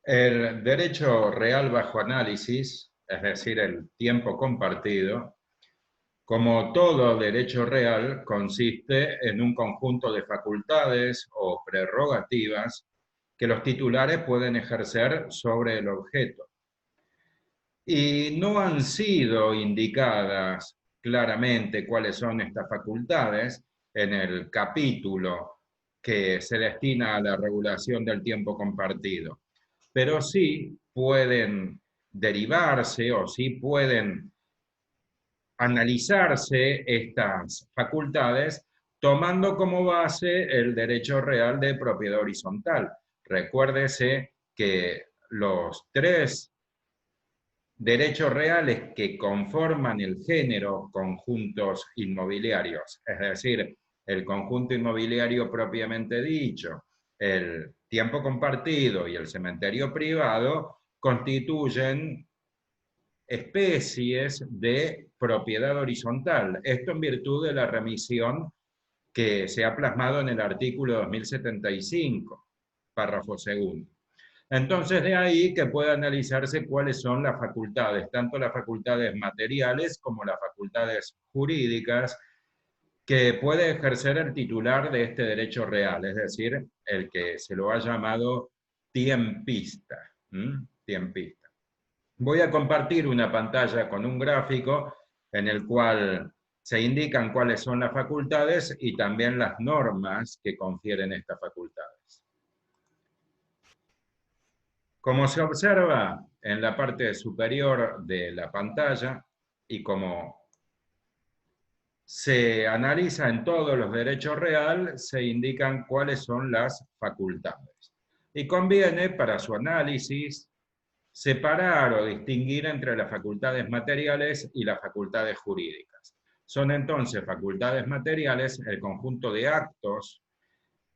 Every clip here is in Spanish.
El derecho real bajo análisis, es decir, el tiempo compartido, como todo derecho real, consiste en un conjunto de facultades o prerrogativas que los titulares pueden ejercer sobre el objeto. Y no han sido indicadas claramente cuáles son estas facultades en el capítulo que se destina a la regulación del tiempo compartido, pero sí pueden derivarse o sí pueden analizarse estas facultades tomando como base el derecho real de propiedad horizontal. Recuérdese que los tres derechos reales que conforman el género conjuntos inmobiliarios, es decir, el conjunto inmobiliario propiamente dicho, el tiempo compartido y el cementerio privado, constituyen especies de propiedad horizontal. Esto en virtud de la remisión que se ha plasmado en el artículo 2075, párrafo segundo. Entonces, de ahí que pueda analizarse cuáles son las facultades, tanto las facultades materiales como las facultades jurídicas que puede ejercer el titular de este derecho real, es decir, el que se lo ha llamado tiempista. Tiempista. Voy a compartir una pantalla con un gráfico en el cual se indican cuáles son las facultades y también las normas que confieren estas facultades. Como se observa en la parte superior de la pantalla y como se analiza en todos los derechos reales, se indican cuáles son las facultades. Y conviene para su análisis separar o distinguir entre las facultades materiales y las facultades jurídicas. Son entonces facultades materiales el conjunto de actos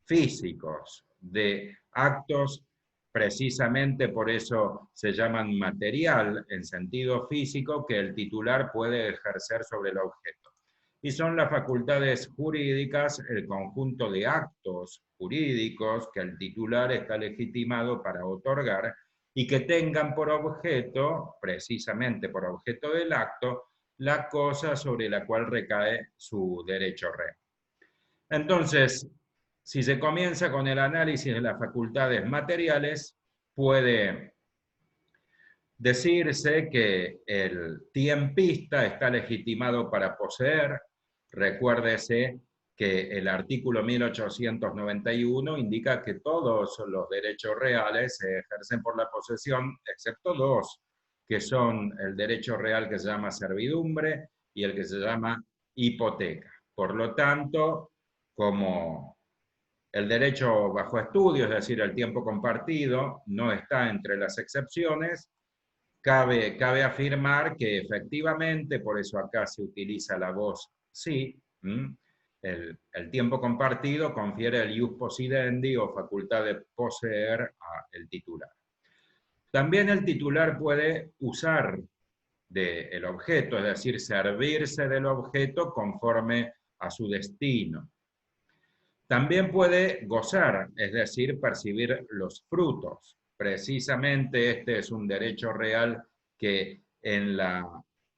físicos, de actos precisamente por eso se llaman material en sentido físico que el titular puede ejercer sobre el objeto. Y son las facultades jurídicas el conjunto de actos jurídicos que el titular está legitimado para otorgar y que tengan por objeto, precisamente por objeto del acto, la cosa sobre la cual recae su derecho real. Entonces, si se comienza con el análisis de las facultades materiales, puede decirse que el tiempista está legitimado para poseer. Recuérdese que el artículo 1891 indica que todos los derechos reales se ejercen por la posesión, excepto dos, que son el derecho real que se llama servidumbre y el que se llama hipoteca. Por lo tanto, como el derecho bajo estudio, es decir, el tiempo compartido, no está entre las excepciones, cabe afirmar que efectivamente, por eso acá se utiliza la voz sí, el tiempo compartido confiere el ius possidendi o facultad de poseer al titular. También el titular puede usar del objeto, es decir, servirse del objeto conforme a su destino. También puede gozar, es decir, percibir los frutos. Precisamente este es un derecho real que en la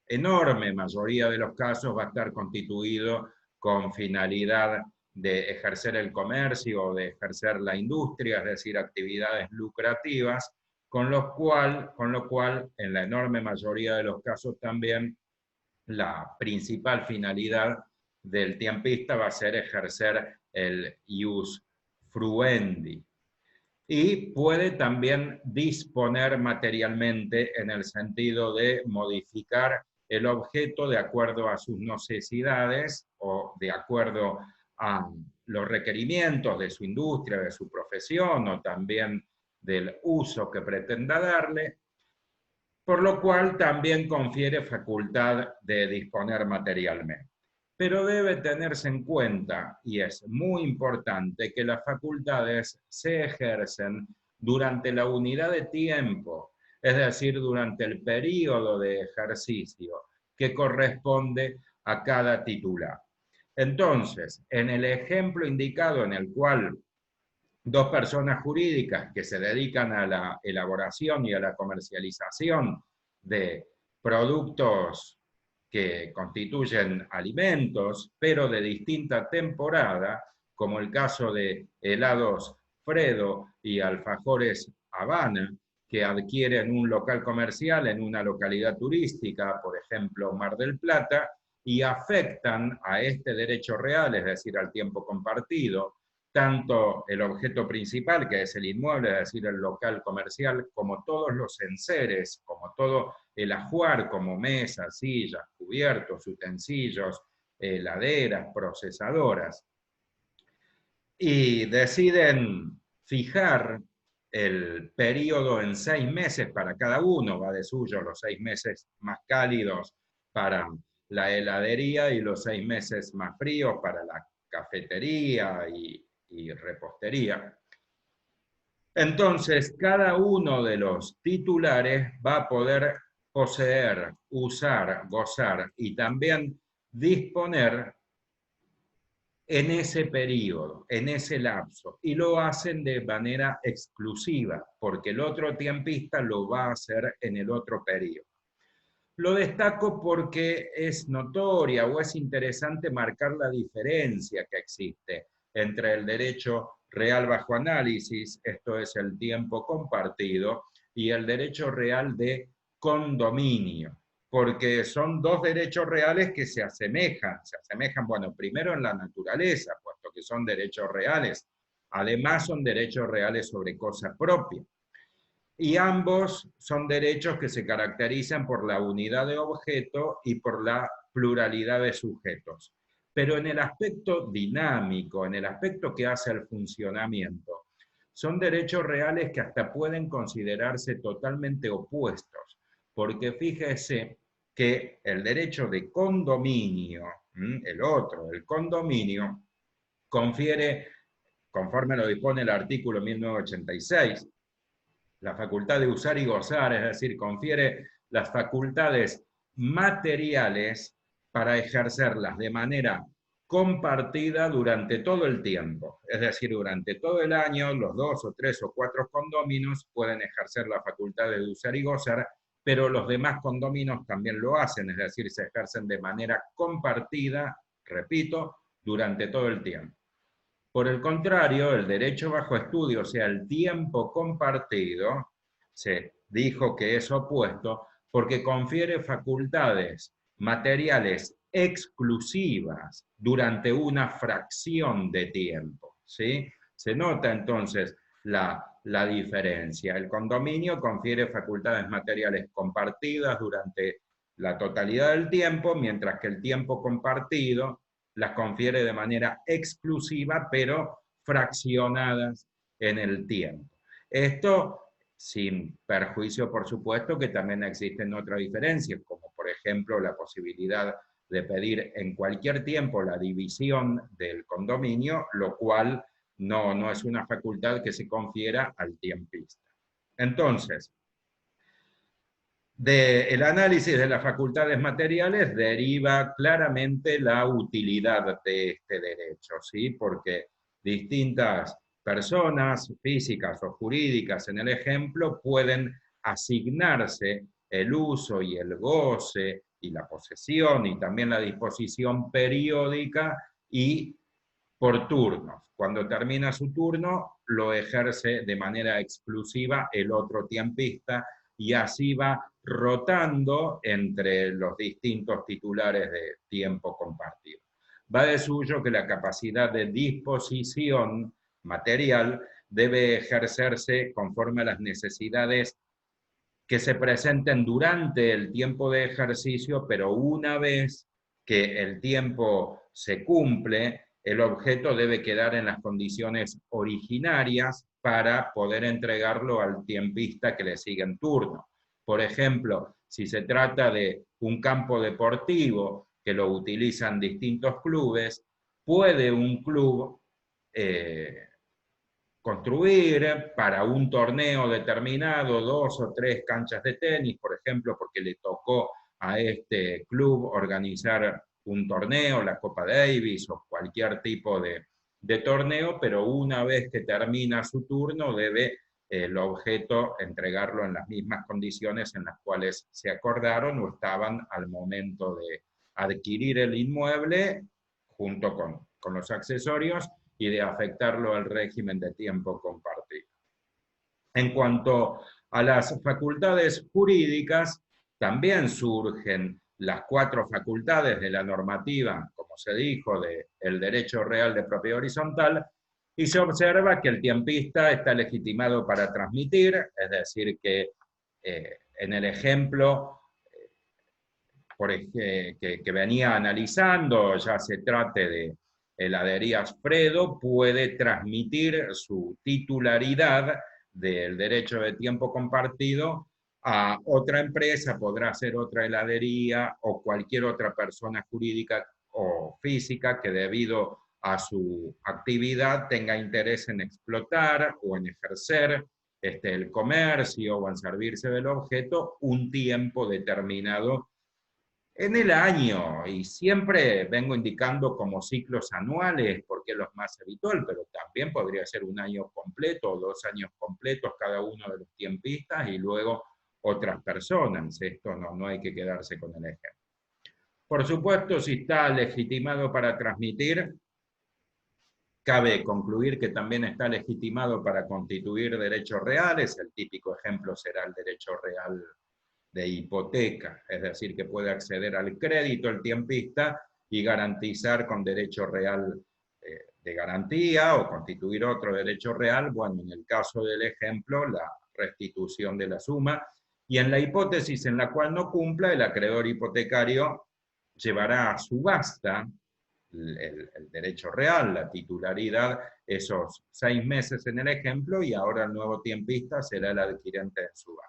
enorme mayoría de los casos va a estar constituido con finalidad de ejercer el comercio o de ejercer la industria, es decir, actividades lucrativas, con lo cual en la enorme mayoría de los casos también la principal finalidad del tiempista va a ser ejercer el ius fruendi. Y puede también disponer materialmente en el sentido de modificar el objeto de acuerdo a sus necesidades o de acuerdo a los requerimientos de su industria, de su profesión o también del uso que pretenda darle, por lo cual también confiere facultad de disponer materialmente. Pero debe tenerse en cuenta, y es muy importante, que las facultades se ejercen durante la unidad de tiempo, es decir, durante el periodo de ejercicio que corresponde a cada titular. Entonces, en el ejemplo indicado en el cual dos personas jurídicas que se dedican a la elaboración y a la comercialización de productos que constituyen alimentos, pero de distinta temporada, como el caso de helados Fredo y alfajores Habana, que adquieren un local comercial en una localidad turística, por ejemplo Mar del Plata, y afectan a este derecho real, es decir, al tiempo compartido, tanto el objeto principal, que es el inmueble, es decir, el local comercial, como todos los enseres, como todo el ajuar, como mesas, sillas, cubiertos, utensilios, heladeras, procesadoras. Y deciden fijar el periodo en 6 meses para cada uno, va de suyo los 6 meses más cálidos para la heladería y los 6 meses más fríos para la cafetería y repostería. Entonces, cada uno de los titulares va a poder poseer, usar, gozar y también disponer en ese periodo, en ese lapso, y lo hacen de manera exclusiva, porque el otro tiempista lo va a hacer en el otro periodo. Lo destaco porque es notoria o es interesante marcar la diferencia que existe entre el derecho real bajo análisis, esto es el tiempo compartido, y el derecho real de condominio, porque son dos derechos reales que se asemejan, bueno, primero en la naturaleza, puesto que son derechos reales, además son derechos reales sobre cosa propia, y ambos son derechos que se caracterizan por la unidad de objeto y por la pluralidad de sujetos. Pero en el aspecto dinámico, en el aspecto que hace al funcionamiento, son derechos reales que hasta pueden considerarse totalmente opuestos, porque fíjese que el derecho de condominio, el otro, el condominio, confiere, conforme lo dispone el artículo 1986, la facultad de usar y gozar, es decir, confiere las facultades materiales para ejercerlas de manera compartida durante todo el tiempo. Es decir, durante todo el año, los 2 o 3 o 4 condóminos pueden ejercer la facultad de usar y gozar, pero los demás condóminos también lo hacen, es decir, se ejercen de manera compartida, repito, durante todo el tiempo. Por el contrario, el derecho bajo estudio, o sea, el tiempo compartido, se dijo que es opuesto porque confiere facultades materiales exclusivas durante una fracción de tiempo, ¿sí? Se nota entonces la diferencia. El condominio confiere facultades materiales compartidas durante la totalidad del tiempo, mientras que el tiempo compartido las confiere de manera exclusiva, pero fraccionadas en el tiempo. Esto sin perjuicio, por supuesto, que también existen otras diferencias, como por ejemplo la posibilidad de pedir en cualquier tiempo la división del condominio, lo cual no es una facultad que se confiera al tiempista. Entonces, del análisis de las facultades materiales deriva claramente la utilidad de este derecho, ¿sí? Porque distintas personas, físicas o jurídicas en el ejemplo, pueden asignarse el uso y el goce y la posesión y también la disposición periódica y por turnos. Cuando termina su turno, lo ejerce de manera exclusiva el otro tiempista y así va rotando entre los distintos titulares de tiempo compartido. Va de suyo que la capacidad de disposición material debe ejercerse conforme a las necesidades que se presenten durante el tiempo de ejercicio, pero una vez que el tiempo se cumple, el objeto debe quedar en las condiciones originarias para poder entregarlo al tiempista que le sigue en turno. Por ejemplo, si se trata de un campo deportivo que lo utilizan distintos clubes, puede un club construir para un torneo determinado 2 o 3 canchas de tenis, por ejemplo, porque le tocó a este club organizar un torneo, la Copa Davis o cualquier tipo de torneo, pero una vez que termina su turno debe el objeto entregarlo en las mismas condiciones en las cuales se acordaron o estaban al momento de adquirir el inmueble junto con los accesorios y de afectarlo al régimen de tiempo compartido. En cuanto a las facultades jurídicas, también surgen las 4 facultades de la normativa, como se dijo, del derecho real de propiedad horizontal, y se observa que el tiempista está legitimado para transmitir, es decir, que en el ejemplo que venía analizando, ya se trate de heladerías Fredo, puede transmitir su titularidad del derecho de tiempo compartido a otra empresa, podrá ser otra heladería o cualquier otra persona jurídica o física que debido a su actividad tenga interés en explotar o en ejercer el comercio o en servirse del objeto un tiempo determinado en el año, y siempre vengo indicando como ciclos anuales, porque es lo más habitual, pero también podría ser un año completo o 2 años completos cada uno de los tiempistas y luego otras personas. Esto no hay que quedarse con el ejemplo. Por supuesto, si está legitimado para transmitir, cabe concluir que también está legitimado para constituir derechos reales. El típico ejemplo será el derecho real de hipoteca, es decir, que puede acceder al crédito el tiempista y garantizar con derecho real de garantía o constituir otro derecho real, bueno, en el caso del ejemplo, la restitución de la suma, y en la hipótesis en la cual no cumpla, el acreedor hipotecario llevará a subasta el derecho real, la titularidad, esos 6 meses en el ejemplo, y ahora el nuevo tiempista será el adquirente en subasta.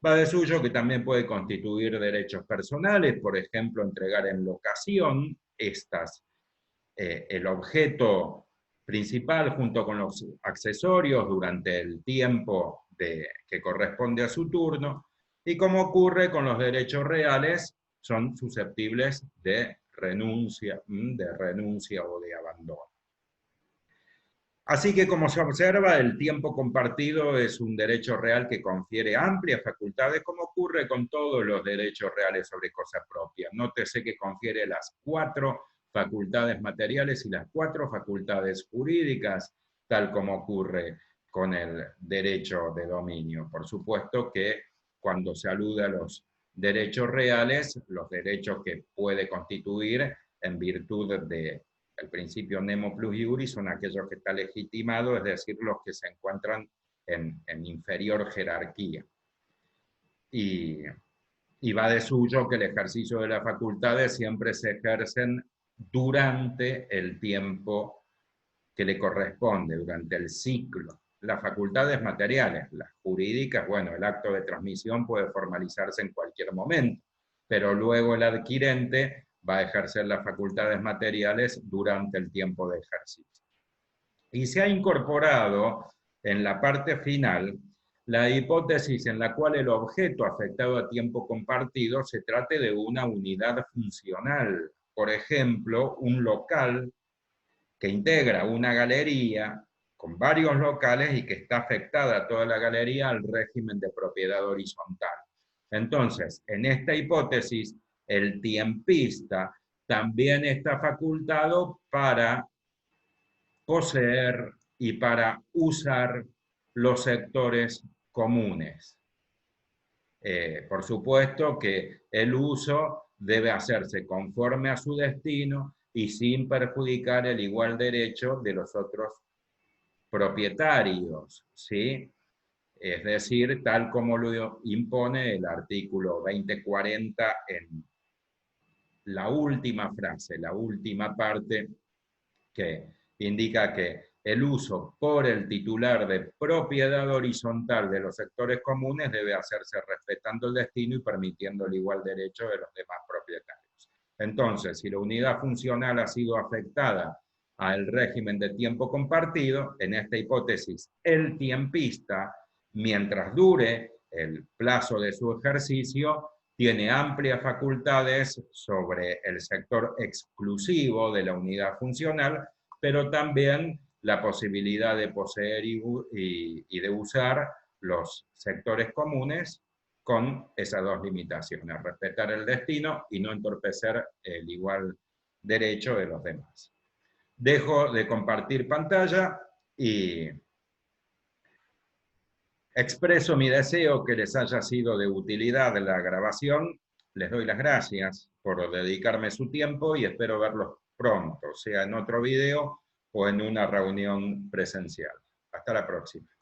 Va de suyo que también puede constituir derechos personales, por ejemplo, entregar en locación el objeto principal junto con los accesorios durante el tiempo que corresponde a su turno, y como ocurre con los derechos reales, son susceptibles de renuncia o de abandono. Así que, como se observa, el tiempo compartido es un derecho real que confiere amplias facultades, como ocurre con todos los derechos reales sobre cosa propia. Nótese que confiere las 4 facultades materiales y las 4 facultades jurídicas, tal como ocurre con el derecho de dominio. Por supuesto que cuando se alude a los derechos reales, los derechos que puede constituir en virtud de el principio nemo plus iuris son aquellos que están legitimados, es decir, los que se encuentran en inferior jerarquía. Y va de suyo que el ejercicio de las facultades siempre se ejercen durante el tiempo que le corresponde, durante el ciclo. Las facultades materiales, las jurídicas, bueno, el acto de transmisión puede formalizarse en cualquier momento, pero luego el adquirente va a ejercer las facultades materiales durante el tiempo de ejercicio. Y se ha incorporado en la parte final la hipótesis en la cual el objeto afectado a tiempo compartido se trate de una unidad funcional. Por ejemplo, un local que integra una galería con varios locales y que está afectada toda la galería al régimen de propiedad horizontal. Entonces, en esta hipótesis, el tiempista también está facultado para poseer y para usar los sectores comunes. Por supuesto que el uso debe hacerse conforme a su destino y sin perjudicar el igual derecho de los otros propietarios, ¿sí? Es decir, tal como lo impone el artículo 2040 en la última frase, la última parte, que indica que el uso por el titular de propiedad horizontal de los sectores comunes debe hacerse respetando el destino y permitiendo el igual derecho de los demás propietarios. Entonces, si la unidad funcional ha sido afectada al régimen de tiempo compartido, en esta hipótesis, el tiempista, mientras dure el plazo de su ejercicio, tiene amplias facultades sobre el sector exclusivo de la unidad funcional pero también la posibilidad de poseer y de usar los sectores comunes con esas dos limitaciones, respetar el destino y no entorpecer el igual derecho de los demás. Dejo de compartir pantalla y expreso mi deseo que les haya sido de utilidad la grabación. Les doy las gracias por dedicarme su tiempo y espero verlos pronto, sea en otro video o en una reunión presencial. Hasta la próxima.